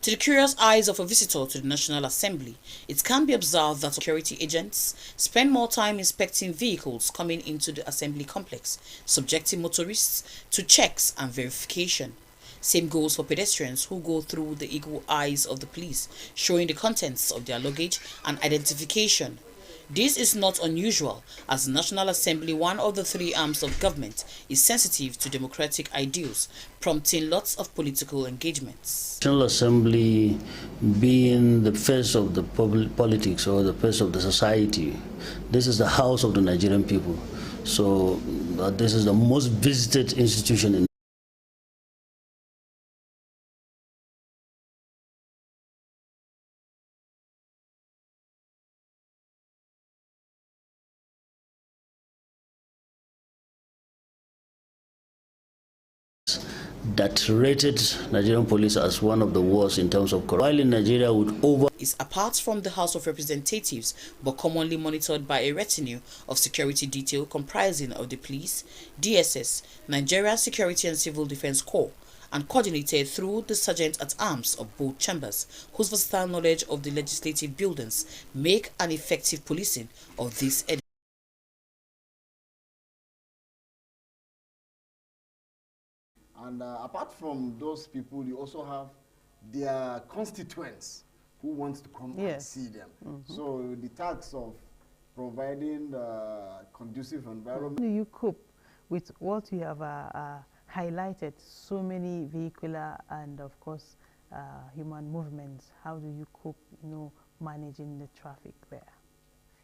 To the curious eyes of a visitor to the National Assembly, it can be observed that security agents spend more time inspecting vehicles coming into the assembly complex, subjecting motorists to checks and verification. Same goes for pedestrians who go through the eagle eyes of the police, showing the contents of their luggage and identification. This is not unusual, as the National Assembly, one of the three arms of government, is sensitive to democratic ideals, prompting lots of political engagements. National Assembly being the face of the politics or the face of the society, this is the house of the Nigerian people. So this is the most visited institution in that rated Nigerian police as one of the worst in terms of corruption. While in Nigeria is apart from the House of Representatives, but commonly monitored by a retinue of security detail comprising of the police, DSS, Nigerian Security and Civil Defense Corps, and coordinated through the Sergeant-at-Arms of both chambers, whose versatile knowledge of the legislative buildings make an effective policing of this edifice. And apart from those people, you also have their constituents who want to come and see them. So the task of providing conducive environment. How do you cope with what you have highlighted, so many vehicular and of course human movements? How do you cope, managing the traffic there?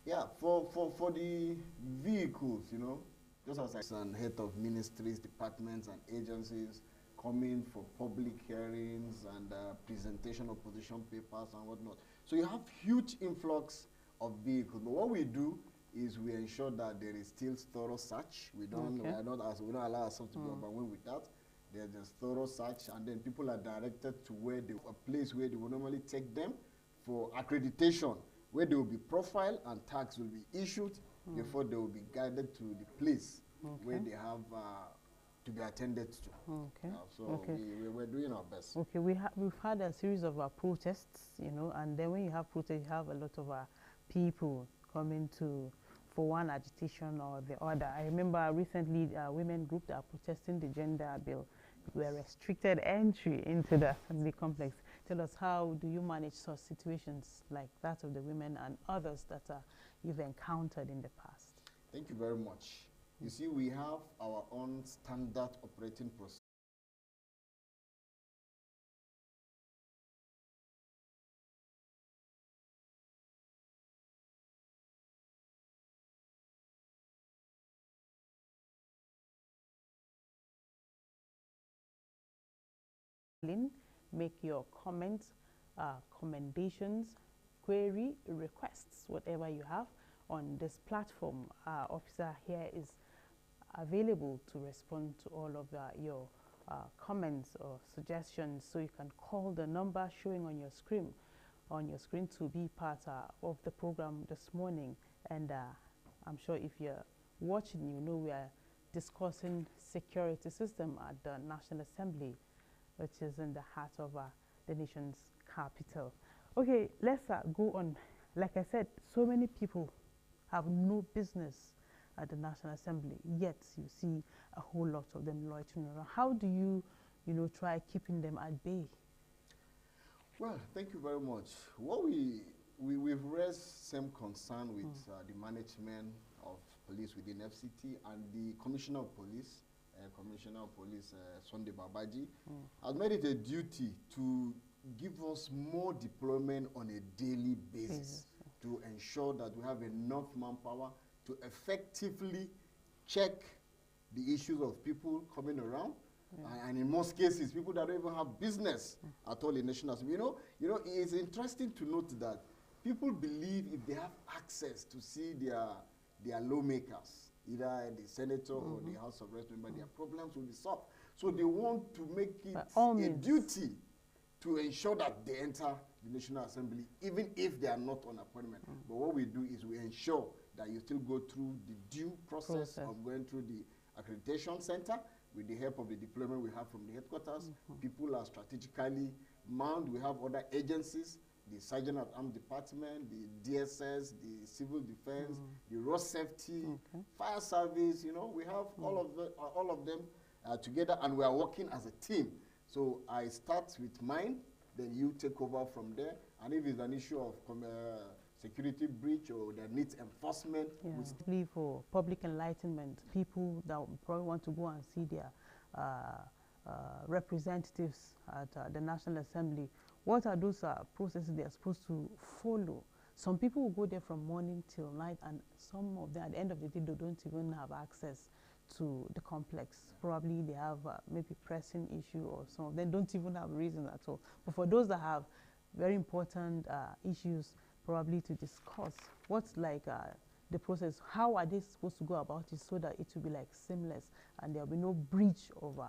Yeah, for the vehicles, just as I said, head of ministries, departments and agencies coming for public hearings and presentation of position papers and whatnot. So you have huge influx of vehicles. But what we do is we ensure that there is still thorough search. We don't allow ourselves to be overwhelmed with that. There's just thorough search, and then people are directed to a place where they will normally take them for accreditation, where they will be profiled and tags will be issued before they will be guided to the place where they have to be attended to. We're doing our best. Okay, we've had a series of protests, and then when you have protests, you have a lot of people coming for one agitation or the other. I remember recently women groups are protesting the gender bill. We were restricted entry into the assembly complex. Tell us, how do you manage such situations like that of the women and others that you've encountered in the past? Thank you very much. You see, we have our own standard operating procedure. Make your comments, commendations, query, requests, whatever you have on this platform. Our officer here is available to respond to all of your comments or suggestions. So you can call the number showing on your screen to be part of the program this morning. And I'm sure if you're watching, we are discussing security system at the National Assembly, which is in the heart of the nation's capital. Okay, let's go on. Like I said, so many people have no business at the National Assembly, yet you see a whole lot of them loitering around. How do you, try keeping them at bay? Well, thank you very much. What we've raised some concern with the management of police within FCT and the Commissioner of Police, Sunday Babaji, has made it a duty to give us more deployment on a daily basis to ensure that we have enough manpower to effectively check the issues of people coming around, and in most cases, people that don't even have business at all in National Assembly. It's interesting to note that people believe if they have access to see their lawmakers, either the senator or the House of Representatives, their problems will be solved. So they want to make it a duty to ensure that they enter the National Assembly, even if they are not on appointment. But what we do is we ensure that you still go through the due process of going through the accreditation center with the help of the deployment we have from the headquarters. People are strategically manned, we have other agencies, the Sergeant at Arms Department, the DSS, the Civil Defense, the Road Safety, Fire Service, you know, we have all of them together, and we are working as a team. So I start with mine, then you take over from there, and if it's an issue of security breach or that needs enforcement. Yeah. For public enlightenment, people that probably want to go and see their representatives at the National Assembly, what are those processes they are supposed to follow? Some people will go there from morning till night, and some of them at the end of the day they don't even have access to the complex. Probably they have maybe pressing issue, or some of them don't even have reason at all. But for those that have very important issues probably to discuss, what's like the process? How are they supposed to go about it so that it will be like seamless and there will be no breach of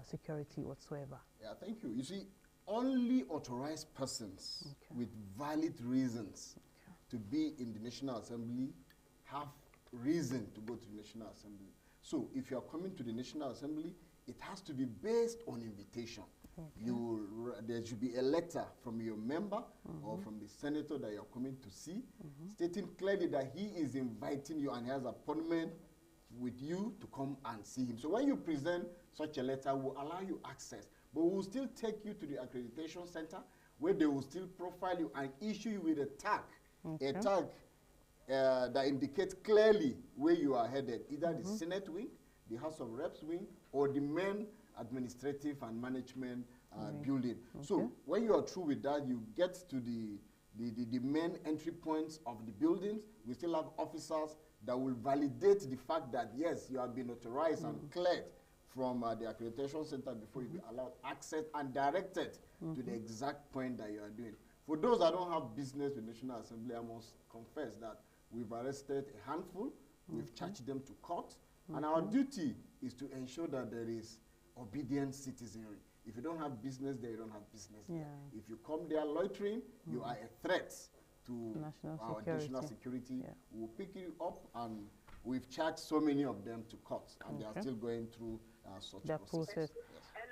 security whatsoever? Yeah, thank you. You see, only authorized persons with valid reasons to be in the National Assembly have reason to go to the National Assembly. So if you are coming to the National Assembly, it has to be based on invitation. There should be a letter from your member or from the senator that you're coming to see, stating clearly that he is inviting you and he has an appointment with you to come and see him. So when you present such a letter, we'll allow you access, but we'll still take you to the accreditation center where they will still profile you and issue you with a tag, a tag that indicates clearly where you are headed, either the Senate wing, the House of Reps wing, or the main administrative and management building. So when you are through with that, you get to the main entry points of the buildings. We still have officers that will validate the fact that, yes, you have been authorized and cleared from the accreditation center before you be allowed access and directed to the exact point that you are doing. For those that don't have business with National Assembly, I must confess that we've arrested a handful, we've charged them to court, and our duty is to ensure that there is obedient citizenry. If you don't have business there, you don't have business there. If you come there loitering, you are a threat to our national security. We'll pick you up, and we've charged so many of them to court, and they are still going through such process.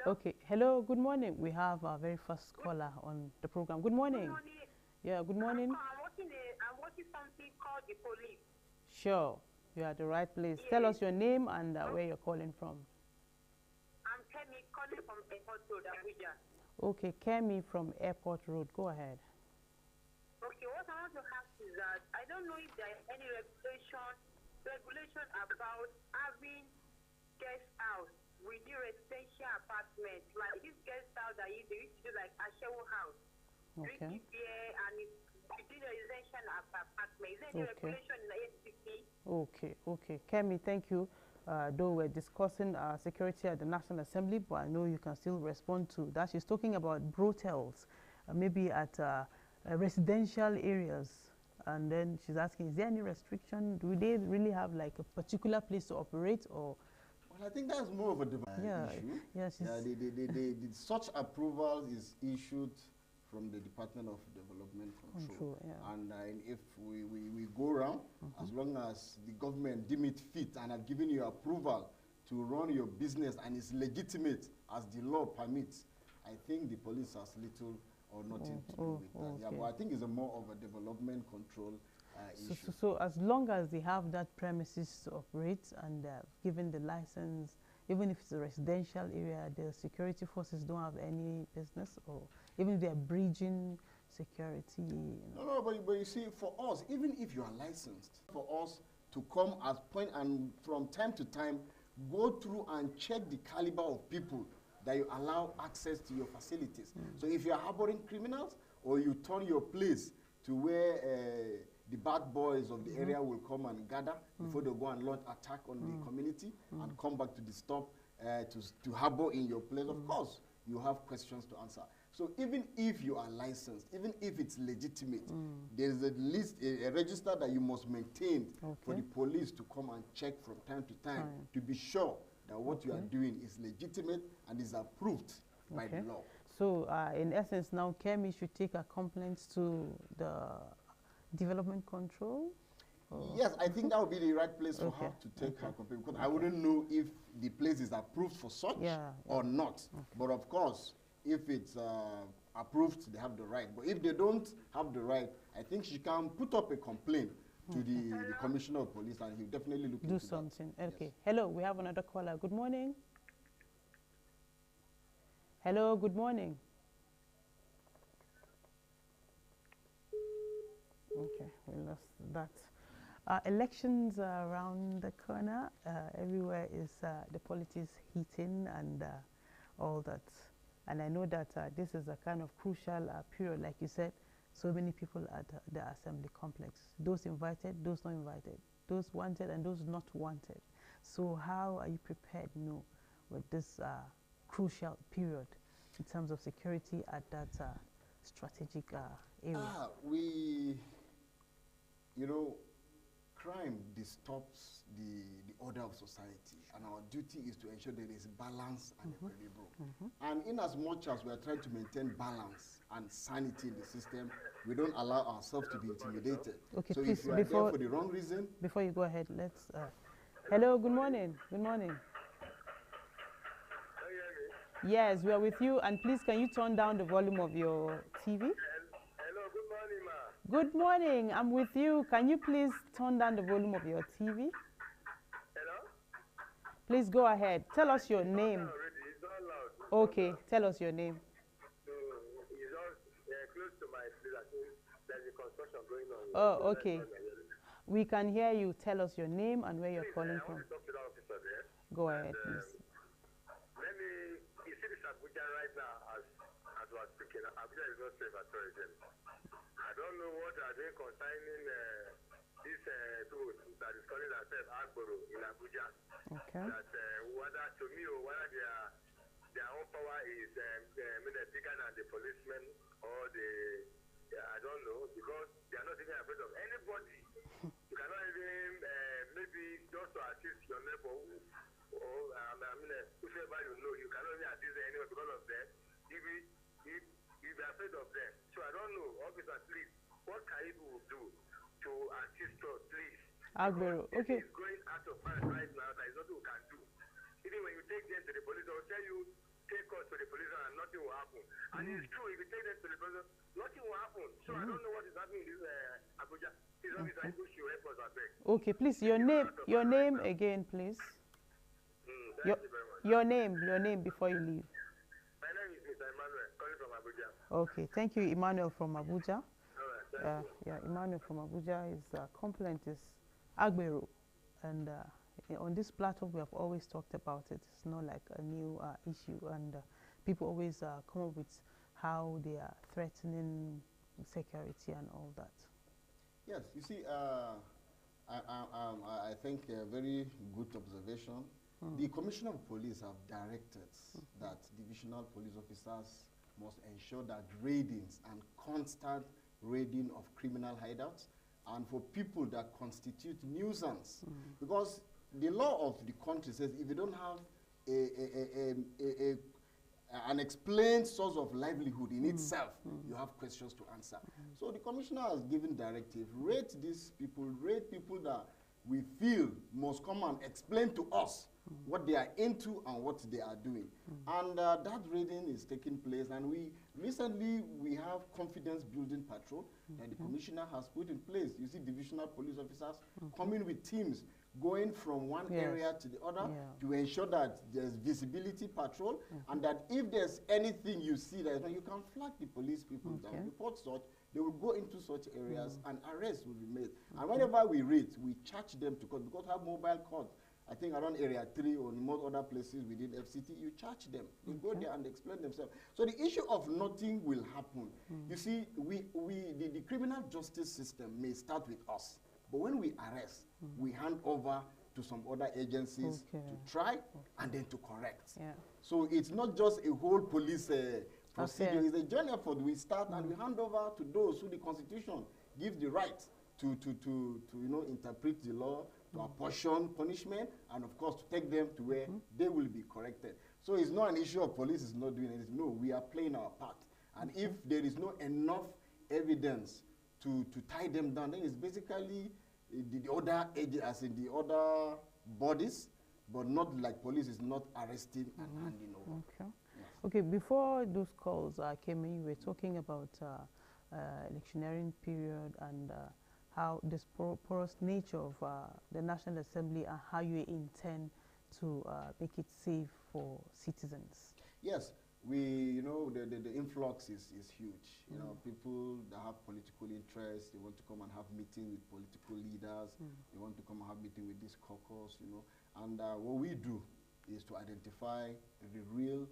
Okay. Hello, good morning. We have our very first caller on the program. Good morning. Good morning. Yeah, good morning. I'm watching something called the police. Sure. You are at the right place. Yes. Tell us your name and where you're calling from. I'm Kemi, calling from Airport Road, Abuja. Okay, Kemi from Airport Road. Go ahead. Okay, what I want to ask is that I don't know if there is any regulation about having guest house within residential apartments, like this guest house that they used to do like Ashewo house. Drinking beer and it's within the residential apartment. Is there any regulation in the SCC? Okay. Kemi, thank you. Though we're discussing security at the National Assembly, but I know you can still respond to that. She's talking about brothels, maybe at residential areas. And then she's asking, is there any restriction? Do they really have like a particular place to operate, or? Well, I think that's more of a issue. Such approval is issued from the Department of Development Control. And if we go around, as long as the government deem it fit and have given you approval to run your business and is legitimate as the law permits, I think the police has little or nothing to do with that. But I think it's more of a development control issue. So as long as they have that premises to operate and given the license, even if it's a residential area, the security forces don't have any business, or even if they're breaching security. No, but you see, for us, even if you are licensed, for us to come as point and from time to time go through and check the caliber of people that you allow access to your facilities. So if you're harboring criminals, or you turn your place to where the bad boys of the area will come and gather before they go and launch attack on the community and come back to disturb, to harbor in your place, of course, you have questions to answer. So even if you are licensed, even if it's legitimate, there is at least a register that you must maintain for the police to come and check from time to time to be sure that what you are doing is legitimate and is approved by the law. So in essence now, Kemi should take her complaints to the development control? Yes, I think that would be the right place for her to take her complaint, because I wouldn't know if the place is approved for such or not. But of course, if it's approved, they have the right. But if they don't have the right, I think she can put up a complaint to the Commissioner of Police, and he'll definitely look into something. that. Okay. Yes. Hello, we have another caller. Good morning. Hello, good morning. Okay, we lost that. Elections are around the corner. Everywhere is the politics heating and all that. And I know that this is a kind of crucial period, like you said, so many people at the assembly complex. Those invited, those not invited, those wanted and those not wanted. So how are you prepared, with this crucial period in terms of security at that strategic area? Crime disturbs the order of society, and our duty is to ensure there is balance and equilibrium. And in as much as we are trying to maintain balance and sanity in the system, we don't allow ourselves to be intimidated. Okay, so please, if you are there for the wrong reason... Before you go ahead, let's... hello, good morning. Good morning. Yes, we are with you, and please can you turn down the volume of your TV? Hello, good morning, ma. Good morning, I'm with you. Can you please turn down the volume of your TV? Hello? Please go ahead. Tell us your name. It's all loud. Okay, tell us your name. So, it's all close to my place. I think there's a construction going on. Oh, okay. We can hear you. Tell us your name and where you're calling from. I want to talk to the officer there. Go ahead, please. Let me, you see this Abuja right now, as we're speaking, Abuja is not safe at all again. I don't know what are they concerning this tool that is calling themselves Agboro in Abuja. Okay. That whether to me or whether their own power is bigger than the policemen or I don't know, because they are not even afraid of anybody. You cannot even maybe just to assist your neighbor or whoever you cannot even assist anyone because of them. If you're afraid of them. So I don't know, officer, please, what can you do to assist us, please? Agbero, okay. It's going out of hand right now. There is nothing we can do. Even when you take them to the police, they'll tell you, take us to the police and nothing will happen. And it's true, if you take them to the police, nothing will happen. So I don't know what is happening in this Abuja. This officer, I wish you help us, I beg. Okay, please, your name again, please. Thank you very much. Your name before you leave. My name is Mr. Emmanuel, calling from Abuja. Okay, thank you, Emmanuel from Abuja. All right, thank you. Yeah, Emmanuel from Abuja. His complaint is Agbero, and on this platform we have always talked about it. It's not like a new issue, and people always come up with how they are threatening security and all that. Yes, you see, I think a very good observation. The Commissioner of Police have directed that divisional police officers must ensure that raidings and constant raiding of criminal hideouts and for people that constitute nuisance. Because the law of the country says if you don't have an explained source of livelihood in itself, you have questions to answer. So the commissioner has given directive, rate these people, rate people that we feel must come and explain to us what they are into and what they are doing. And that raiding is taking place, and recently we have confidence building patrol that the commissioner has put in place. You see divisional police officers coming with teams going from one area to the other to ensure that there's visibility patrol, and that if there's anything you see that you can flag the police people down, report such, they will go into such areas and arrests will be made. And whenever we raid, we charge them to court, because we have mobile court. I think around area 3 or in most other places within FCT, you charge them. They go there and explain themselves. So the issue of nothing will happen. You see, the criminal justice system may start with us, but when we arrest, we hand over to some other agencies to try and then to correct. So it's not just a whole police procedure. It's a journey effort. We start and we hand over to those who the Constitution gives the right to interpret the law, to apportion punishment, and of course to take them to where they will be corrected. So it's not an issue of police is not doing anything. No, we are playing our part. And if there is no enough evidence to tie them down, then it's basically the other agents, as in the other bodies, but not like police is not arresting and handing over. Okay, before those calls came in, you were talking about electioneering period and how this porous nature of the National Assembly and how you intend to make it safe for citizens. Yes, the influx is huge. You know, people that have political interests, they want to come and have meeting with political leaders. They want to come and have meeting with this caucus, you know. And what we do is to identify the real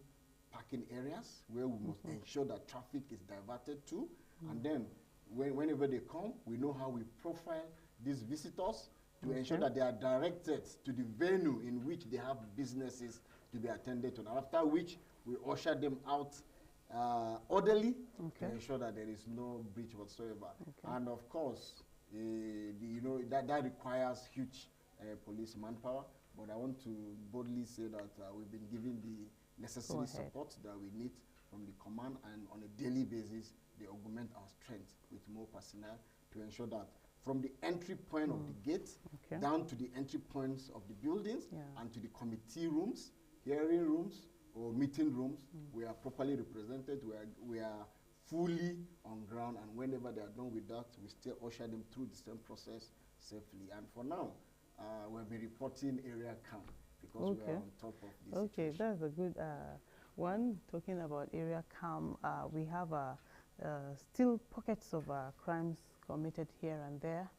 parking areas where we must ensure that traffic is diverted to. And then whenever they come, we know how we profile these visitors to ensure that they are directed to the venue in which they have businesses to be attended to. And after which, we usher them out orderly to ensure that there is no breach whatsoever. And of course, that requires huge police manpower. But I want to boldly say that we've been given the necessary support that we need from the command, and on a daily basis, they augment our strength with more personnel to ensure that from the entry point of the gate down to the entry points of the buildings and to the committee rooms, hearing rooms, or meeting rooms, we are properly represented, we are fully on ground, and whenever they are done with that, we still usher them through the same process safely. And for now, we'll be reporting area count because we are on top of this situation. That's a good one. Talking about area calm, we have still pockets of crimes committed here and there.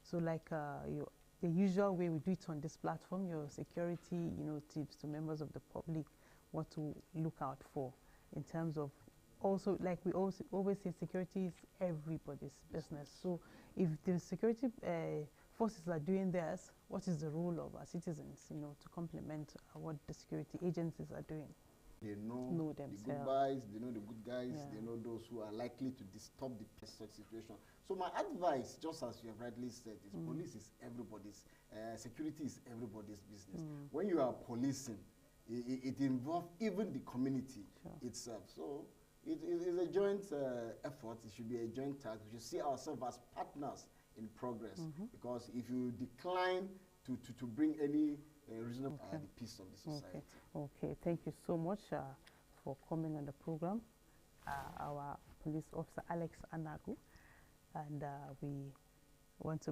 So like the usual way we do it on this platform, your security, tips to members of the public, what to look out for in terms of, also like we also always say, security is everybody's business. So if the security forces are doing theirs, what is the role of our citizens, to complement what the security agencies are doing? They know the good guys, they know the good guys, they know those who are likely to disturb the such situation. So my advice, just as you have rightly said, is police is everybody's, security is everybody's business. When you are policing, it involves even the community itself. So it is a joint effort. It should be a joint task. We should see ourselves as partners in progress, because if you decline to bring any reasonable the peace of the society. Okay, thank you so much for coming on the program, our police officer Alex Anagu, and we want to